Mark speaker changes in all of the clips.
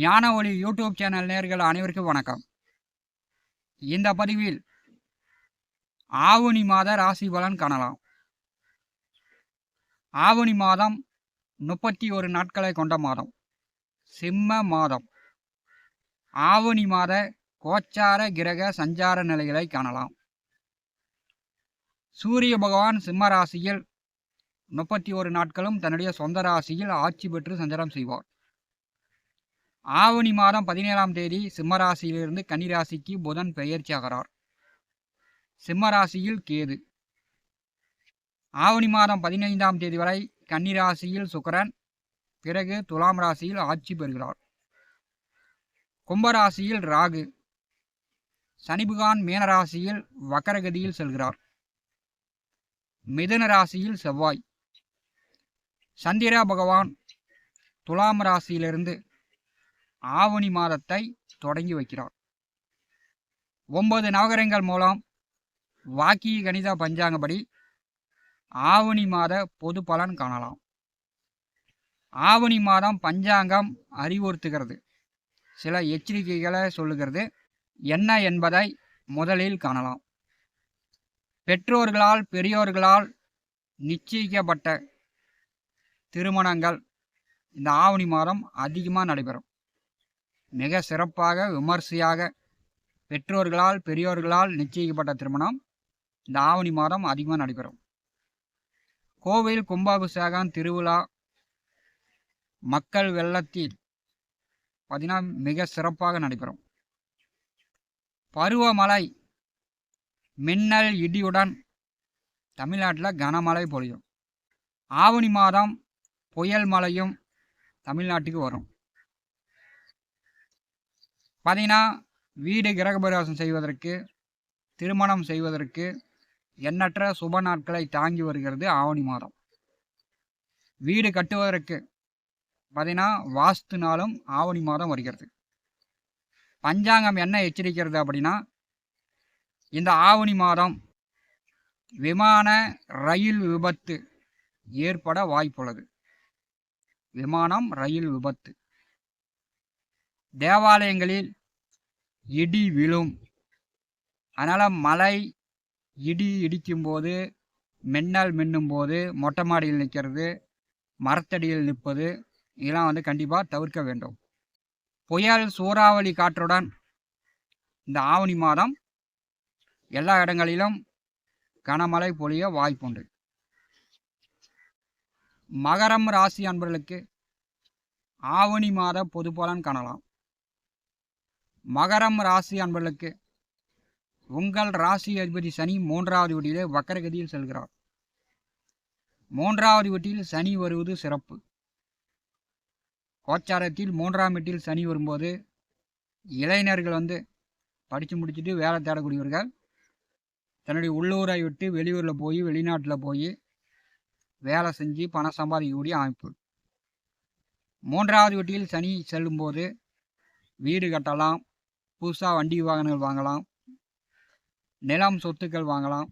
Speaker 1: ஞான ஒளி YouTube channel நேயர்கள் அனைவருக்கும் வணக்கம். இந்த பதிவில் ஆவணி மாத ராசி பலன் காணலாம். ஆவணி மாதம் 31 நாட்களை கொண்ட மாதம். சிம்ம மாதம். ஆவணி மாத கோச்சார கிரக சஞ்சார நிலைகளை காணலாம். சூரிய பகவான் சிம்ம ராசியில் 31 நாட்களும் தன்னுடைய சொந்த ராசியில் ஆட்சி பெற்று சஞ்சாரம் செய்வார். ஆவணி மாதம் 17ஆம் தேதி சிம்மராசியிலிருந்து கன்னிராசிக்கு புதன் பெயர்ச்சியாகிறார். சிம்மராசியில் கேது. ஆவணி மாதம் 15ஆம் தேதி வரை கன்னிராசியில் சுக்கிரன், பிறகு துலாம் ராசியில் ஆட்சி பெறுகிறார். கும்பராசியில் ராகு. சனிபகவான் மீனராசியில் வக்கரகதியில் செல்கிறார். மிதுன ராசியில் செவ்வாய். சந்திர பகவான் துலாம் ராசியிலிருந்து ஆவணி மாதத்தை தொடங்கி வைக்கிறார். 9 நவகிரகங்கள் மூலம் வாக்கிய கணித பஞ்சாங்கப்படி ஆவணி மாத பொது பலன் காணலாம். ஆவணி மாதம் பஞ்சாங்கம் அறிவுறுத்துகிறது, சில எச்சரிக்கைகளை சொல்லுகிறது. என்ன என்பதை முதலில் காணலாம். பெற்றோர்களால் பெரியோர்களால் நிச்சயிக்கப்பட்ட திருமணங்கள் இந்த ஆவணி மாதம் அதிகமாக நடைபெறும். மிக சிறப்பாக விமர்சையாக பெற்றோர்களால் பெரியோர்களால் நிச்சயிக்கப்பட்ட திருமணம் இந்த ஆவணி மாதம் அதிகமாக நடைபெறும். கோவில் கும்பாபிஷேகம், திருவிழா, மக்கள் வெள்ளத்தில் பார்த்தீங்கன்னா மிக சிறப்பாக நடைபெறும். பருவமழை மின்னல் இடியுடன் தமிழ்நாட்டில் கனமழை பொழியும். ஆவணி மாதம் புயல் மழையும் தமிழ்நாட்டுக்கு வரும். பார்த்தீங்கன்னா வீடு கிரகபிரவேசம் செய்வதற்கு, திருமணம் செய்வதற்கு எண்ணற்ற சுப நாட்களை தாங்கி வருகிறது ஆவணி மாதம். வீடு கட்டுவதற்கு பார்த்தீங்கன்னா வாஸ்து நாளும் ஆவணி மாதம் வருகிறது. பஞ்சாங்கம் என்ன எச்சரிக்கிறது அப்படின்னா, இந்த ஆவணி மாதம் விமான ரயில் விபத்து ஏற்பட வாய்ப்புள்ளது. விமானம் ரயில் விபத்து. தேவாலயங்களில் இடி விழும். அதனால் மழை இடி இடிக்கும்போது, மின்னல் மின்னும்போது மொட்டை மாடியில் நிற்கிறது, மரத்தடியில் நிற்பது, இதெல்லாம் கண்டிப்பாக தவிர்க்க வேண்டும். புயல் சூறாவளி காற்றுடன் இந்த ஆவணி மாதம் எல்லா இடங்களிலும் கனமழை பொழிய வாய்ப்புண்டு. மகரம் ராசி அன்பர்களுக்கு ஆவணி மாத பொது பலன் காணலாம். மகரம் ராசி அன்பர்களுக்கு உங்கள் ராசி அதிபதி சனி 3வது வீட்டிலே வக்கரகதியில் செல்கிறார். 3வது வீட்டில் சனி வருவது சிறப்பு. கோச்சாரத்தில் 3ஆம் வீட்டில் சனி வரும்போது இளைஞர்கள் படித்து முடிச்சுட்டு வேலை தேடக்கூடியவர்கள் தன்னுடைய உள்ளூரை விட்டு வெளியூரில் போய் வெளிநாட்டில் போய் வேலை செஞ்சு பணம் சம்பாதிக்கக்கூடிய அமைப்பு. 3வது வீட்டில் சனி செல்லும்போது வீடு கட்டலாம், புதுசாக வண்டி வாகனங்கள் வாங்கலாம், நிலம் சொத்துக்கள் வாங்கலாம்.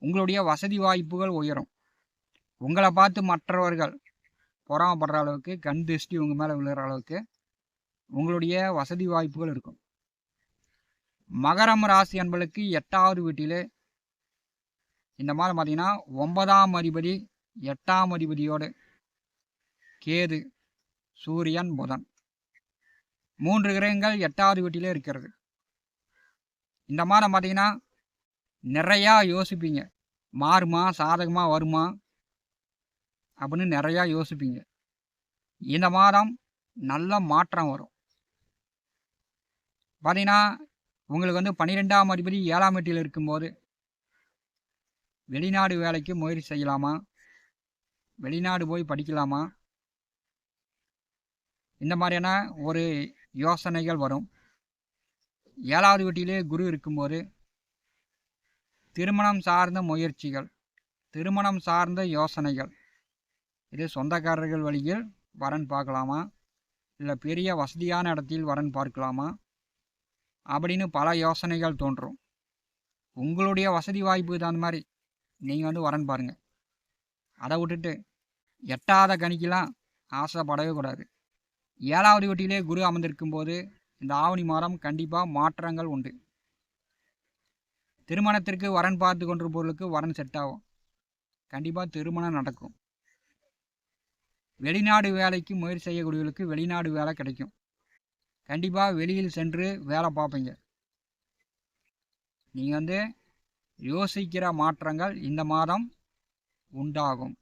Speaker 1: உங்களுடைய வசதி வாய்ப்புகள் உயரும். உங்களை பார்த்து மற்றவர்கள் பொறாமப்படுற அளவுக்கு, கண் திருஷ்டி உங்கள் மேலே விழுகிற அளவுக்கு உங்களுடைய வசதி வாய்ப்புகள் இருக்கும். மகரம் ராசி அன்பர்களுக்கு 8வது வீட்டிலே இந்த மாதம் பார்த்தீங்கன்னா 9ஆம் அதிபதி 8ஆம் அதிபதியோடு கேது, சூரியன், புதன் 3 கிரகங்கள் 8வது வீட்டிலே இருக்கிறது. இந்த மாதம் பார்த்தீங்கன்னா நிறையா யோசிப்பீங்க. மாறுமா, சாதகமாக வருமா அப்படின்னு நிறையா யோசிப்பீங்க. இந்த மாதம் நல்ல மாற்றம் வரும். பார்த்தீங்கன்னா உங்களுக்கு 12ஆம் அதிபதி 7ஆம் வீட்டில் இருக்கும்போது வெளிநாடு வேலைக்கு முயற்சி செய்யலாமா, வெளிநாடு போய் படிக்கலாமா, இந்த மாதிரியான ஒரு யோசனைகள் வரும். 7வது வீட்டிலே குரு இருக்கும்போது திருமணம் சார்ந்த முயற்சிகள், திருமணம் சார்ந்த யோசனைகள், இது சொந்தக்காரர்கள் வழியில் வரன் பார்க்கலாமா, இல்லை பெரிய வசதியான இடத்தில் வரன் பார்க்கலாமா அப்படின்னு பல யோசனைகள் தோன்றும். உங்களுடைய வசதி வாய்ப்புக்கு தகுந்த மாதிரி நீங்கள் வரன் பாருங்கள். அதை விட்டுட்டு எட்டாத கணிக்கெலாம் ஆசைப்படவே கூடாது. 7வது வீட்டிலே குரு அமர்ந்திருக்கும் போது இந்த ஆவணி மாதம் கண்டிப்பாக மாற்றங்கள் உண்டு. திருமணத்திற்கு வரன் பார்த்து கொண்டிருப்பவர்களுக்கு வரன் செட் ஆகும். கண்டிப்பாக திருமணம் நடக்கும். வெளிநாடு வேலைக்கு முயற்சி செய்யக்கூடியவர்களுக்கு வெளிநாடு வேலை கிடைக்கும். கண்டிப்பாக வெளியில் சென்று வேலை பார்ப்பீங்க. நீங்கள் யோசிக்கிற மாற்றங்கள் இந்த மாதம் உண்டாகும்.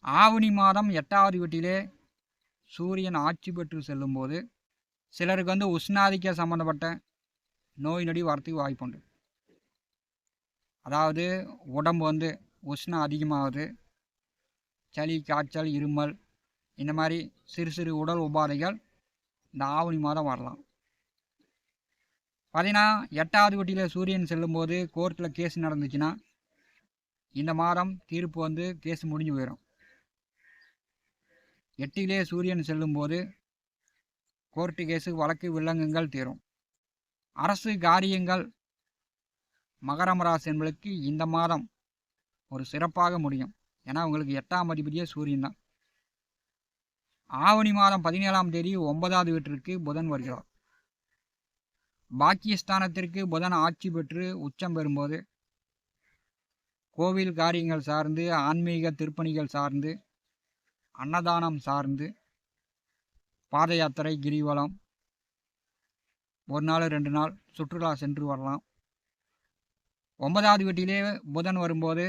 Speaker 1: ஆவணி மாதம் 8வது வீட்டிலே சூரியன் ஆட்சி பெற்று செல்லும்போது சிலருக்கு உஷ்ணாதிக்க சம்மந்தப்பட்ட நோய் நொடி வரத்துக்கு வாய்ப்புண்டு. அதாவது உடம்பு உஷ்ணம் அதிகமாகுது, சளி, காய்ச்சல், இருமல், இந்த மாதிரி சிறு சிறு உடல் உபாதைகள் இந்த ஆவணி மாதம் வரலாம். பார்த்தீங்கன்னா 8வது வீட்டில் சூரியன் செல்லும்போது கோர்ட்டில் கேஸ் நடந்துச்சுன்னா இந்த மாதம் தீர்ப்பு கேஸ் முடிஞ்சு போயிடும். 8லே சூரியன் செல்லும்போது கோர்ட்டு கேஸு, வழக்கு, வில்லங்கங்கள் தீரும். அரசு காரியங்கள் மகரம் ராசி என்பதற்கு இந்த மாதம் ஒரு சிறப்பாக முடியும். ஏன்னா உங்களுக்கு 8ஆம் அதிபதியே சூரியன் தான். ஆவணி மாதம் 17ஆம் தேதி 9வது வீட்டிற்கு புதன் வருகிறார். பாக்கியஸ்தானத்திற்கு புதன் ஆட்சி பெற்று உச்சம் பெறும்போது கோவில் காரியங்கள் சார்ந்து, ஆன்மீக திருப்பணிகள் சார்ந்து, அன்னதானம் சார்ந்து, பாத யாத்திரை, கிரிவலம், 1 நாள் 2 நாள் சுற்றுலா சென்று வரலாம். 9வது வீட்டிலே புதன் வரும்போது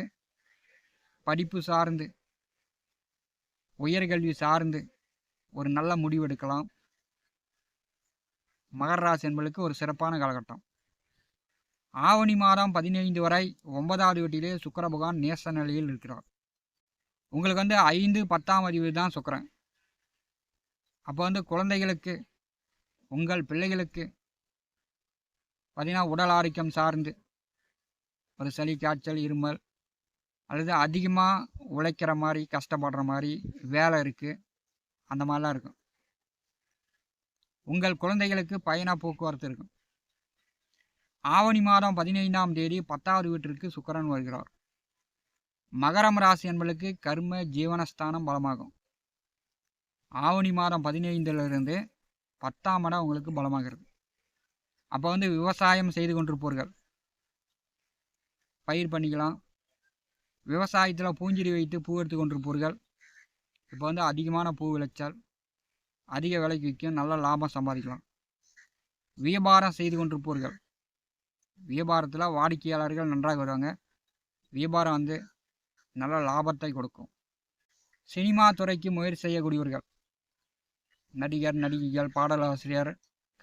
Speaker 1: படிப்பு சார்ந்து, உயர்கல்வி சார்ந்து ஒரு நல்ல முடிவு எடுக்கலாம். மகர ராசி என்பதற்கு ஒரு சிறப்பான காலகட்டம். ஆவணி மாதம் 15 வரை 9வது வீட்டிலே சுக்கிர பகவான் நேச நிலையில் இருக்கிறார். உங்களுக்கு 5, 10ஆம் அதிபதி தான் சுக்கிரன். அப்போ குழந்தைகளுக்கு, உங்கள் பிள்ளைகளுக்கு பார்த்தீங்கன்னா உடல் ஆரோக்கியம் சார்ந்து ஒரு சளி, காய்ச்சல், இருமல் அல்லது அதிகமாக உழைக்கிற மாதிரி, கஷ்டப்படுற மாதிரி வேலை இருக்குது, அந்த மாதிரிலாம் இருக்கும். உங்கள் குழந்தைகளுக்கு பயண போக்குவரத்து இருக்கும். ஆவணி மாதம் 15ஆம் தேதி 10வது வீட்டிற்கு சுக்கிரன் வருகிறார். மகரம் ராசி என்பதற்கு கர்ம ஜீவனஸ்தானம் பலமாகும். ஆவணி மாதம் 15லிருந்து 10ஆம் இடம் உங்களுக்கு பலமாகிறது. அப்போ விவசாயம் செய்து கொண்டிருப்பவர்கள் பயிர் பண்ணிக்கலாம். விவசாயத்தில் பூஞ்செடி வைத்து பூ எடுத்து கொண்டிருப்பவர்கள் இப்போ அதிகமான பூ விளைச்சல், அதிக விலைக்கு விற்கும், நல்ல லாபம் சம்பாதிக்கலாம். வியாபாரம் செய்து கொண்டிருப்பவர்கள் வியாபாரத்தில் வாடிக்கையாளர்கள் நன்றாக வருவாங்க. வியாபாரம் நல்ல லாபத்தை கொடுக்கும். சினிமா துறைக்கு முயற்சி செய்யக்கூடியவர்கள், நடிகர், நடிகைகள், பாடலாசிரியர்,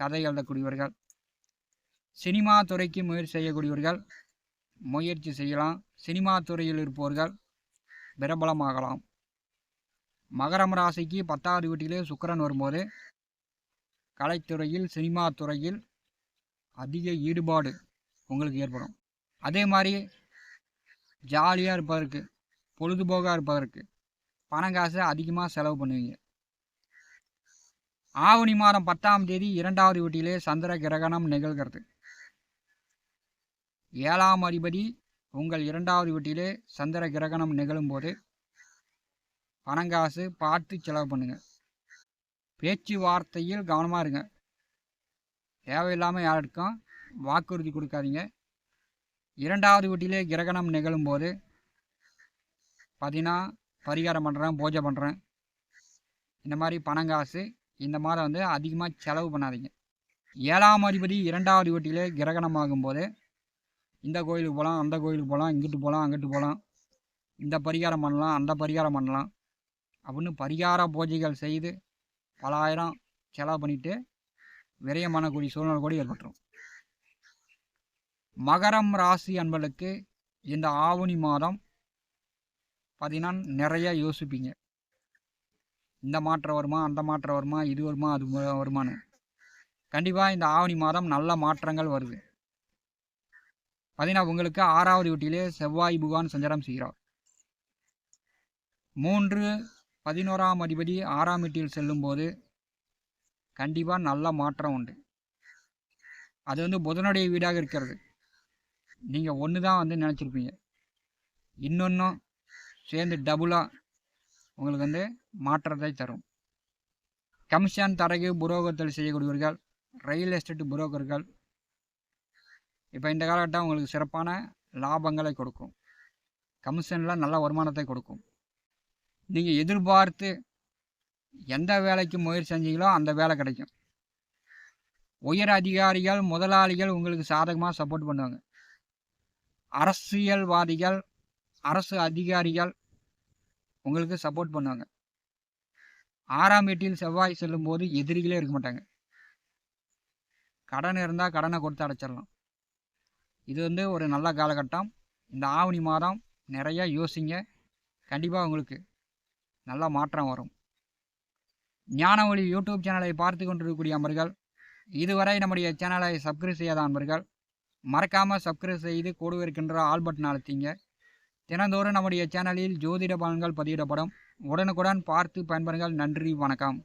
Speaker 1: கதை எழுதக்கூடியவர்கள், சினிமா துறைக்கு முயற்சி செய்யக்கூடியவர்கள் முயற்சி செய்யலாம். சினிமா துறையில் இருப்பவர்கள் பிரபலமாகலாம். மகரம் ராசிக்கு 10வது வீட்டிலே சுக்கிரன் வரும்போது கலைத்துறையில், சினிமா துறையில் அதிக ஈடுபாடு உங்களுக்கு ஏற்படும். அதே மாதிரி ஜாலியாக இருப்பதற்கு, பொழுதுபோக்காக இருப்பதற்கு பணம் காசு அதிகமாக செலவு பண்ணுவீங்க. ஆவணி மாதம் 10ஆம் தேதி 2வது வீட்டிலே சந்திர கிரகணம் நிகழ்கிறது. 7ஆம் அதிபதி உங்கள் 2வது வீட்டிலே சந்திர கிரகணம் நிகழும்போது பணங்காசு பார்த்து செலவு பண்ணுங்க. பேச்சுவார்த்தையில் கவனமாக இருங்க. தேவையில்லாமல் யாருக்கும் வாக்குறுதி கொடுக்காதீங்க. 2வது வீட்டிலே கிரகணம் நிகழும்போது பார்த்தீங்கன்னா பரிகாரம் பண்ணுறேன், பூஜை பண்ணுறேன், இந்த மாதிரி பணங்காசு இந்த மாதம் அதிகமாக செலவு பண்ணாதீங்க. 7ஆம் அதிபதி 2வது வீட்டிலே கிரகணம் ஆகும்போது இந்த கோயிலுக்கு போகலாம், அந்த கோயிலுக்கு போகலாம், இங்கிட்டு போகலாம், அங்கிட்டு போகலாம், இந்த பரிகாரம் பண்ணலாம், அந்த பரிகாரம் பண்ணலாம் அப்படின்னு பரிகார பூஜைகள் செய்து பல ஆயிரம் செலவு பண்ணிவிட்டு விரயம் பண்ணக்கூடிய சூழ்நிலை கூட ஏற்பட்டுரும். மகரம் ராசி என்பதற்கு இந்த ஆவணி மாதம் பார்த்தீங்கன்னா நிறைய யோசிப்பீங்க. இந்த மாற்றம் வருமா, அந்த மாற்றம் வருமா, இது வருமா, அது வருமானு. கண்டிப்பாக இந்த ஆவணி மாதம் நல்ல மாற்றங்கள் வருது. பார்த்தீங்கன்னா உங்களுக்கு 6வது வீட்டிலே செவ்வாய் பகவான் சஞ்சாரம் செய்கிறார். 3, 11ஆம் அதிபதி 6ஆம் வீட்டில் செல்லும்போது கண்டிப்பாக நல்ல மாற்றம் உண்டு. அது புதனுடைய வீடாக இருக்கிறது. நீங்கள் ஒன்று தான் நினச்சிருப்பீங்க, இன்னொன்றும் சேர்ந்து டபுளாக உங்களுக்கு மாற்றத்தை தரும். கமிஷன் தரகு புரோக்கர் செய்யக்கூடியவர்கள், ரியல் எஸ்டேட் புரோக்கர்கள், இப்போ இந்த காலகட்டம் உங்களுக்கு சிறப்பான லாபங்களை கொடுக்கும். கமிஷனில் நல்ல வருமானத்தை கொடுக்கும். நீங்கள் எதிர்பார்த்து எந்த வேலைக்கு முயற்சி செஞ்சீங்களோ அந்த வேலை கிடைக்கும். உயர் அதிகாரிகள், முதலாளிகள் உங்களுக்கு சாதகமாக சப்போர்ட் பண்ணுவாங்க. அரசியல்வாதிகள், அரசு அதிகாரிகள் உங்களுக்கு சப்போர்ட் பண்ணுவாங்க. 6ஆம் வீட்டில் செவ்வாய் செல்லும்போது எதிரிகளே இருக்க மாட்டாங்க. கடன் இருந்தால் கடனை கொடுத்து அடைச்சிடலாம். இது ஒரு நல்ல காலகட்டம். இந்த ஆவணி மாதம் நிறையா யோசிங்க, கண்டிப்பாக உங்களுக்கு நல்ல மாற்றம் வரும். ஞானவழி யூடியூப் சேனலை பார்த்து கொண்டிருக்கக்கூடிய அன்பர்கள், இதுவரை நம்முடைய சேனலை சப்ஸ்கிரைப் செய்யாத அன்பர்கள் மறக்காமல் சப்ஸ்கிரைப் செய்து கூடவே இருக்கின்ற ஆல் பட்டன் அழுத்திங்க. தினந்தோறும் நம்முடைய சேனலில் ஜோதிட பலன்கள் பதிவிடப்படும். உடனுக்குடன் பார்த்து பயன்பெறுங்கள். நன்றி, வணக்கம்.